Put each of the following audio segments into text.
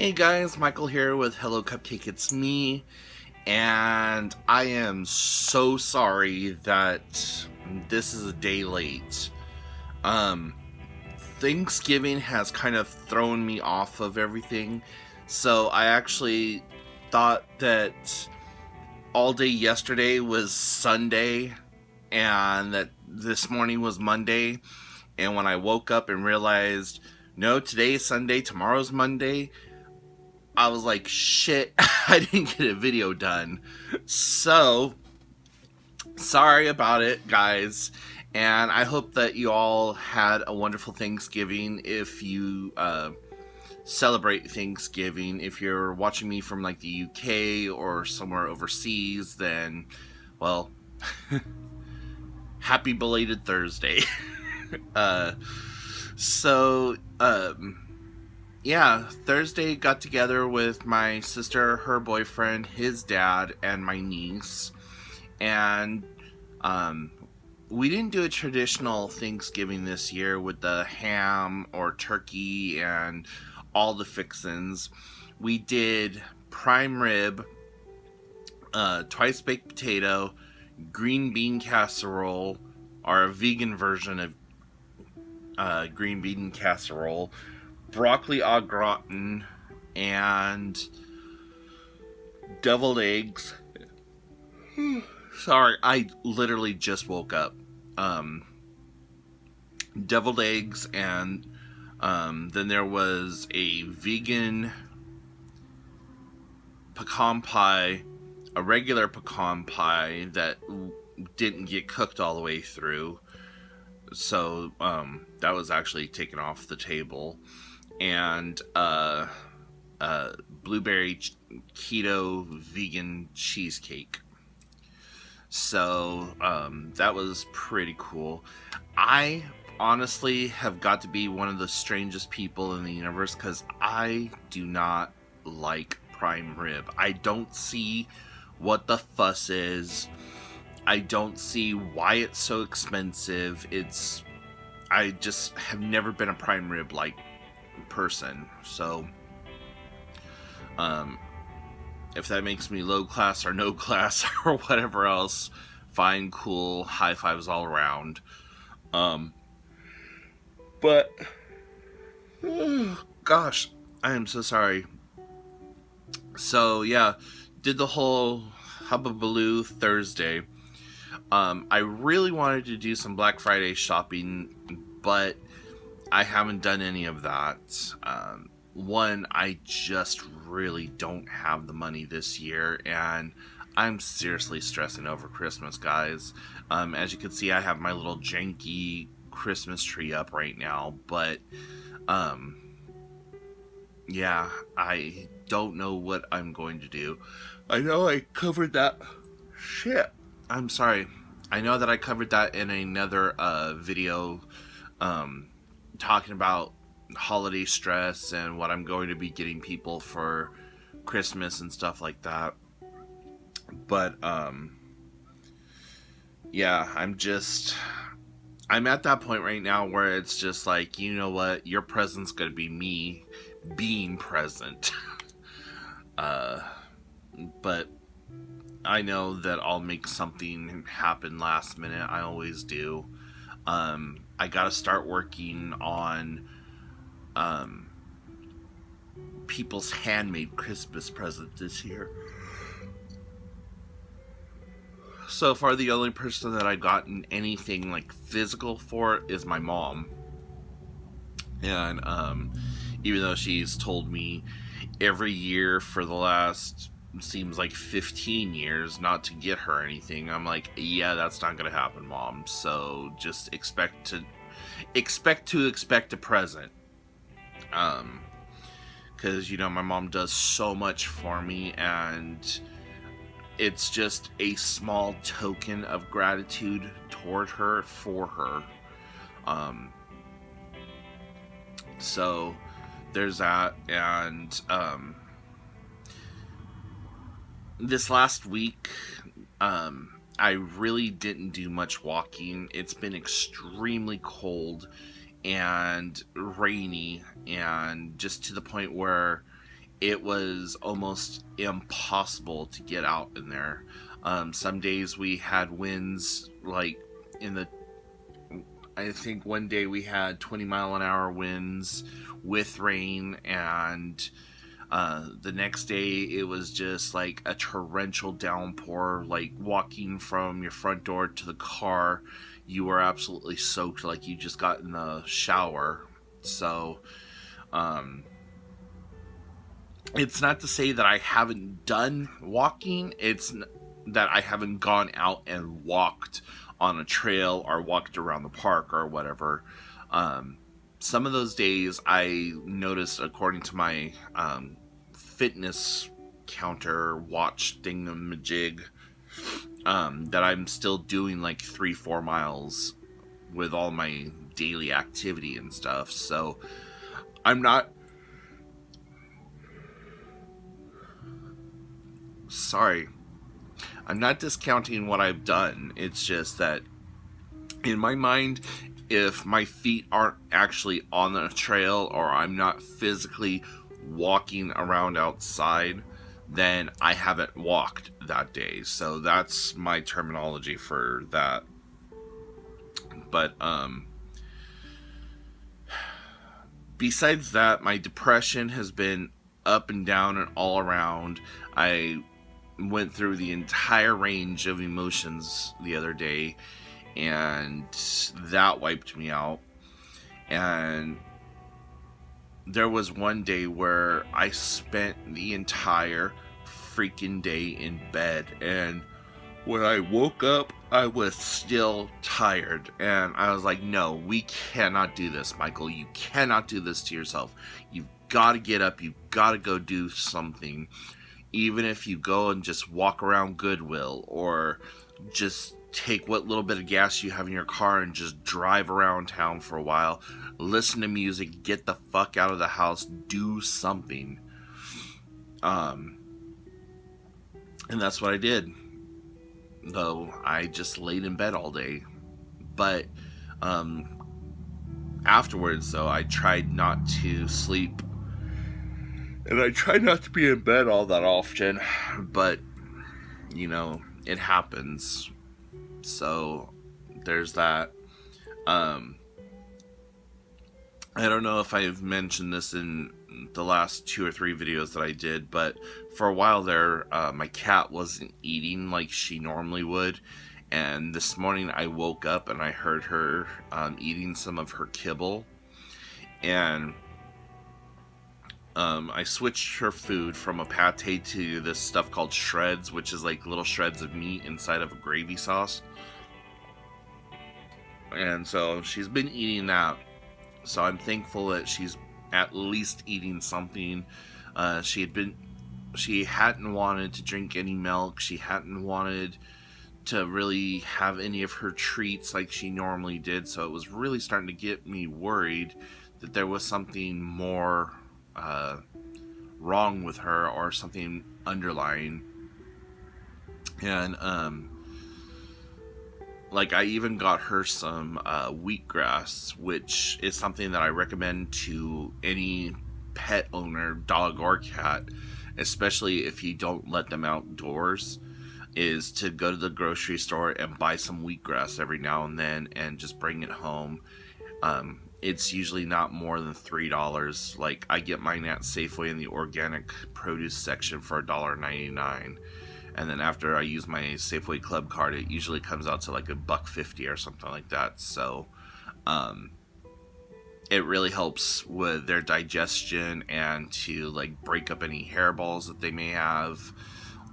Hey guys, Michael here with Hello Cupcake, it's me, and I am so sorry that this is a day late. Um, Thanksgiving has kind of thrown me off of everything, so I actually thought that all day yesterday was Sunday, and that this morning was Monday, and when I woke up and realized, no, today is Sunday, tomorrow's Monday, I was like, shit, I didn't get a video done. So, sorry about it, guys. And I hope that you all had a wonderful Thanksgiving if you celebrate Thanksgiving. If you're watching me from like the UK or somewhere overseas, then, well, happy belated Thursday. uh, so, yeah, Thursday got together with my sister, her boyfriend, his dad, and my niece. And um, we didn't do a traditional Thanksgiving this year with the ham or turkey and all the fixins. We did prime rib, twice baked potato, green bean casserole, our vegan version of green bean casserole, broccoli au gratin, and deviled eggs. Sorry, I literally just woke up. Um, Deviled eggs, and then there was a vegan pecan pie, a regular pecan pie that didn't get cooked all the way through. So that was actually taken off the table. And blueberry keto vegan cheesecake. So that was pretty cool. I honestly have got to be one of the strangest people in the universe because I do not like prime rib. I don't see what the fuss is. I don't see why it's so expensive. I just have never been a prime rib like person. So um if that makes me low class or no class or whatever else, fine, cool, high fives all around. Um, but gosh, I am so sorry. So yeah, did the whole hubbubaloo Thursday. I really wanted to do some Black Friday shopping, but I haven't done any of that. One, I just really don't have the money this year, and I'm seriously stressing over Christmas, guys. As you can see, I have my little janky Christmas tree up right now, but um, yeah, I don't know what I'm going to do. I know I covered that. Shit. I'm sorry. I know that I covered that in another video um, talking about holiday stress and what I'm going to be getting people for Christmas and stuff like that. But yeah, I'm at that point right now where it's just like, you know what, your present's gonna be me being present. uh but I know that I'll make something happen last minute. I always do. I gotta start working on um people's handmade Christmas present this year. So far, the only person that I've gotten anything like physical for is my mom. And even though she's told me every year for the last seems like 15 years not to get her anything, I'm like, yeah, that's not gonna happen, mom. So just expect a present. Because you know my mom does so much for me, and it's just a small token of gratitude toward her for her. Um, so there's that, and this last week, I really didn't do much walking. It's been extremely cold and rainy, and just to the point where it was almost impossible to get out in there. Some days we had winds like in the I think one day we had 20-mile-an-hour winds with rain, and the next day it was just like a torrential downpour. Like walking from your front door to the car, you were absolutely soaked, like you just got in the shower. So, um, it's not to say that I haven't done walking. That I haven't gone out and walked on a trail or walked around the park or whatever. Um, some of those days I noticed, according to my fitness counter watch thingamajig, that I'm still doing like 3-4 miles with all my daily activity and stuff. So I'm not sorry. I'm not discounting what I've done. It's just that in my mind, if my feet aren't actually on the trail or I'm not physically walking around outside, then I haven't walked that day. So that's my terminology for that. But besides that, my depression has been up and down and all around. I went through the entire range of emotions the other day, and that wiped me out. And there was one day where I spent the entire freaking day in bed, and when I woke up, I was still tired. And I was like, no, we cannot do this, Michael. You cannot do this to yourself. You've got to get up. You've got to go do something. Even if you go and just walk around Goodwill, or just take what little bit of gas you have in your car and just drive around town for a while, listen to music, get the fuck out of the house, do something. And that's what I did. Though I just laid in bed all day. But afterwards, though, I tried not to sleep. And I try not to be in bed all that often. But, it happens. So, there's that. I don't know if I've mentioned this in the last 2 or 3 videos that I did, but for a while there, my cat wasn't eating like she normally would. And this morning I woke up and I heard her eating some of her kibble. And I switched her food from a pate to this stuff called shreds, which is like little shreds of meat inside of a gravy sauce. And so she's been eating that. So I'm thankful that she's at least eating something. She hadn't wanted to drink any milk. She hadn't wanted to really have any of her treats like she normally did. So it was really starting to get me worried that there was something more wrong with her, or something underlying. And like I even got her some wheatgrass, which is something that I recommend to any pet owner, dog or cat, especially if you don't let them outdoors, is to go to the grocery store and buy some wheatgrass every now and then and just bring it home. It's usually not more than $3. Like, I get mine at Safeway in the organic produce section for $1.99. And then after I use my Safeway Club card, it usually comes out to like $1.50 or something like that. So, it really helps with their digestion and to like break up any hairballs that they may have,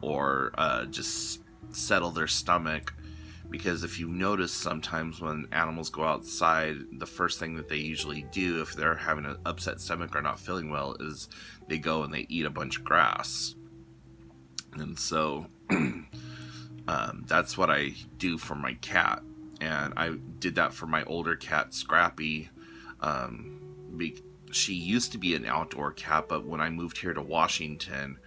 or just settle their stomach. Because if you notice, sometimes when animals go outside, the first thing that they usually do if they're having an upset stomach or not feeling well is they go and they eat a bunch of grass. And so that's what I do for my cat. And I did that for my older cat, Scrappy. She used to be an outdoor cat, but when I moved here to Washington,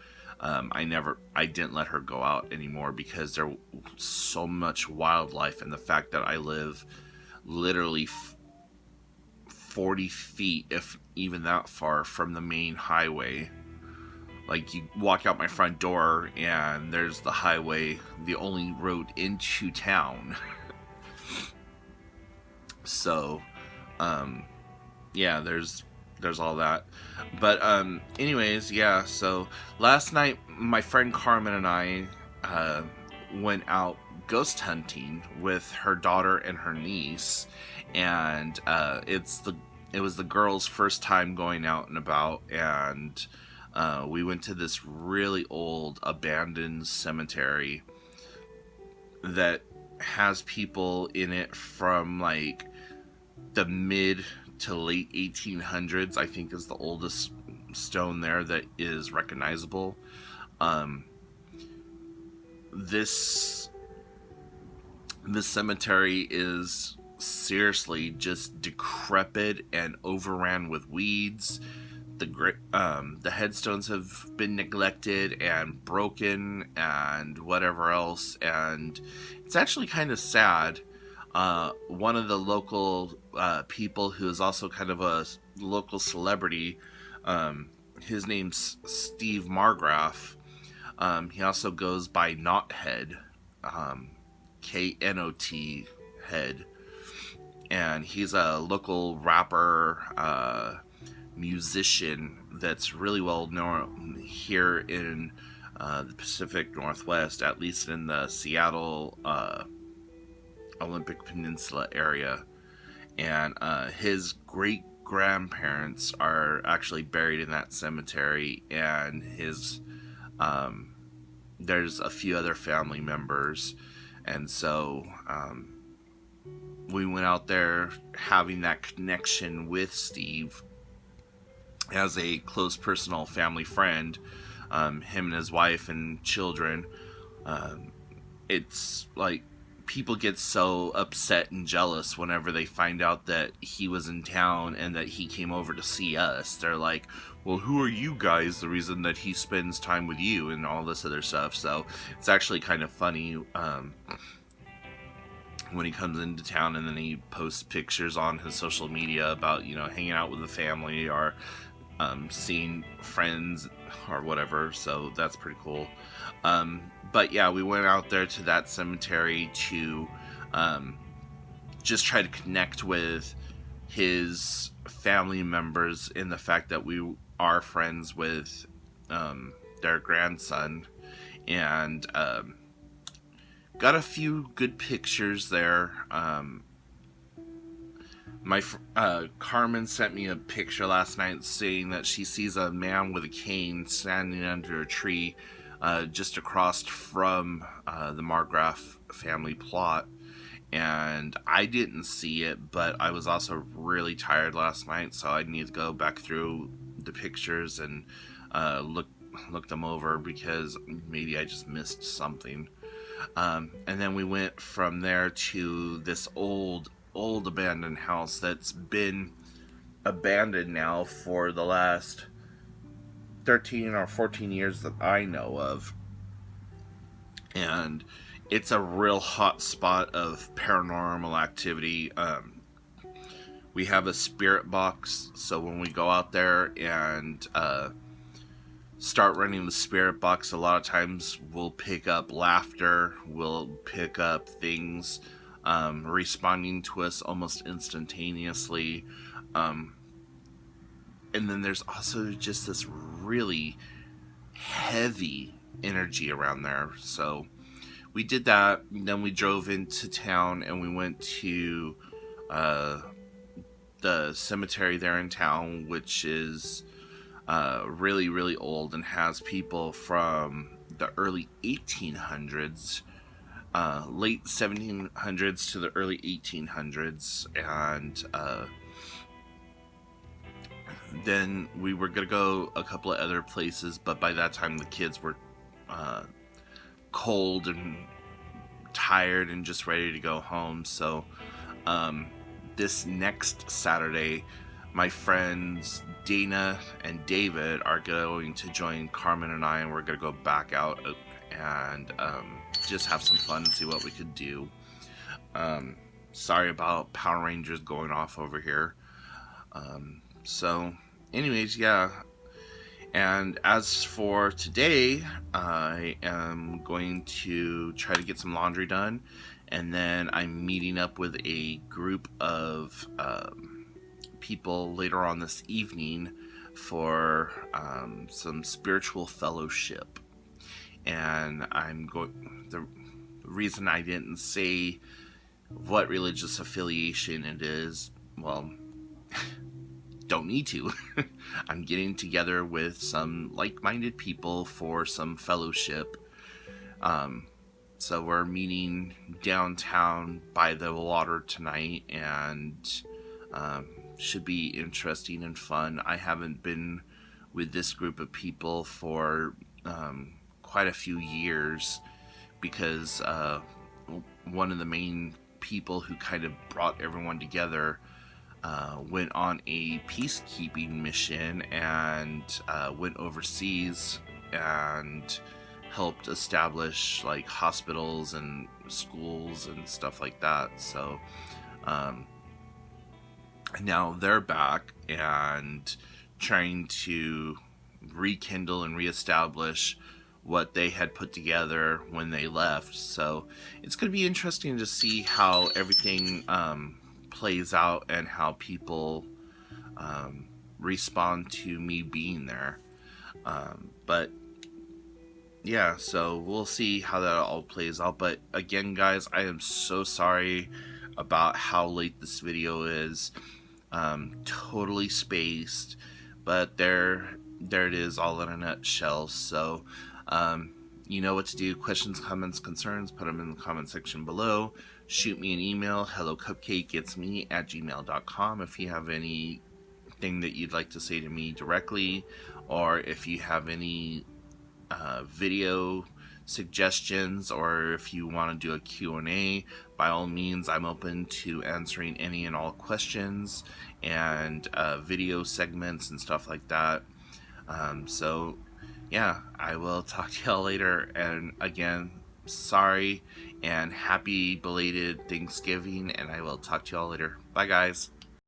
I didn't let her go out anymore because there's so much wildlife, and the fact that I live literally 40 feet, if even that far, from the main highway. Like, you walk out my front door and there's the highway, the only road into town. So, um, yeah, there's all that. But anyways, yeah. So last night, my friend Carmen and I went out ghost hunting with her daughter and her niece, and it was the girls' first time going out and about, and we went to this really old abandoned cemetery that has people in it from like the mid to late 1800s. I think is the oldest stone there that is recognizable. Um, this this cemetery is seriously just decrepit and overran with weeds. The headstones have been neglected and broken and whatever else, and it's actually kind of sad. One of the local people who is also kind of a local celebrity, his name's Steve Margraf. He also goes by Knothead, Knot head, and he's a local rapper, musician that's really well known here in the Pacific Northwest, at least in the Seattle Olympic Peninsula area. And his great grandparents are actually buried in that cemetery, and his there's a few other family members, and so we went out there having that connection with Steve as a close personal family friend. Him and his wife and children. It's like people get so upset and jealous whenever they find out that he was in town and that he came over to see us. They're like, well, who are you guys? The reason that he spends time with you and all this other stuff. So it's actually kind of funny when he comes into town and then he posts pictures on his social media about, hanging out with the family or seeing friends or whatever. So that's pretty cool. But yeah, we went out there to that cemetery to just try to connect with his family members in the fact that we are friends with their grandson, and got a few good pictures there. Carmen sent me a picture last night saying that she sees a man with a cane standing under a tree just across from the Margraf family plot. And I didn't see it, but I was also really tired last night, so I need to go back through the pictures and look them over because maybe I just missed something. And then we went from there to this old abandoned house that's been abandoned now for the last 13 or 14 years that I know of. And it's a real hot spot of paranormal activity. We have a spirit box, so when we go out there and start running the spirit box, a lot of times we'll pick up laughter, we'll pick up things responding to us almost instantaneously. And then there's also just this really heavy energy around there. So we did that. Then we drove into town and we went to the cemetery there in town, which is really, really old and has people from the early 1800s, late 1700s to the early 1800s. And then we were going to go a couple of other places, but by that time the kids were cold and tired and just ready to go home. So this next Saturday, my friends Dana and David are going to join Carmen and I, and we're going to go back out and just have some fun and see what we could do. Sorry about Power Rangers going off over here. So anyways, yeah, And as for today, I am going to try to get some laundry done, and then I'm meeting up with a group of people later on this evening for some spiritual fellowship. And I'm going. The reason I didn't say what religious affiliation it is, well, don't need to. I'm getting together with some like-minded people for some fellowship. Um, so we're meeting downtown by the water tonight, and should be interesting and fun. I haven't been with this group of people for quite a few years because one of the main people who kind of brought everyone together went on a peacekeeping mission and went overseas and helped establish like hospitals and schools and stuff like that. So now they're back and trying to rekindle and reestablish what they had put together when they left. So it's going to be interesting to see how everything plays out and how people respond to me being there. But yeah, so we'll see how that all plays out. But again, guys, I am so sorry about how late this video is. Totally spaced, but there it is, all in a nutshell. So you know what to do. Questions, comments, concerns, put them in the comment section below. Shoot me an email, hellocupcakegetsme@gmail.com, if you have anything that you'd like to say to me directly, or if you have any video suggestions, or if you want to do a Q&A. By all means, I'm open to answering any and all questions and video segments and stuff like that. So yeah, I will talk to y'all later. And again, sorry and happy belated Thanksgiving, and I will talk to y'all later. Bye, guys.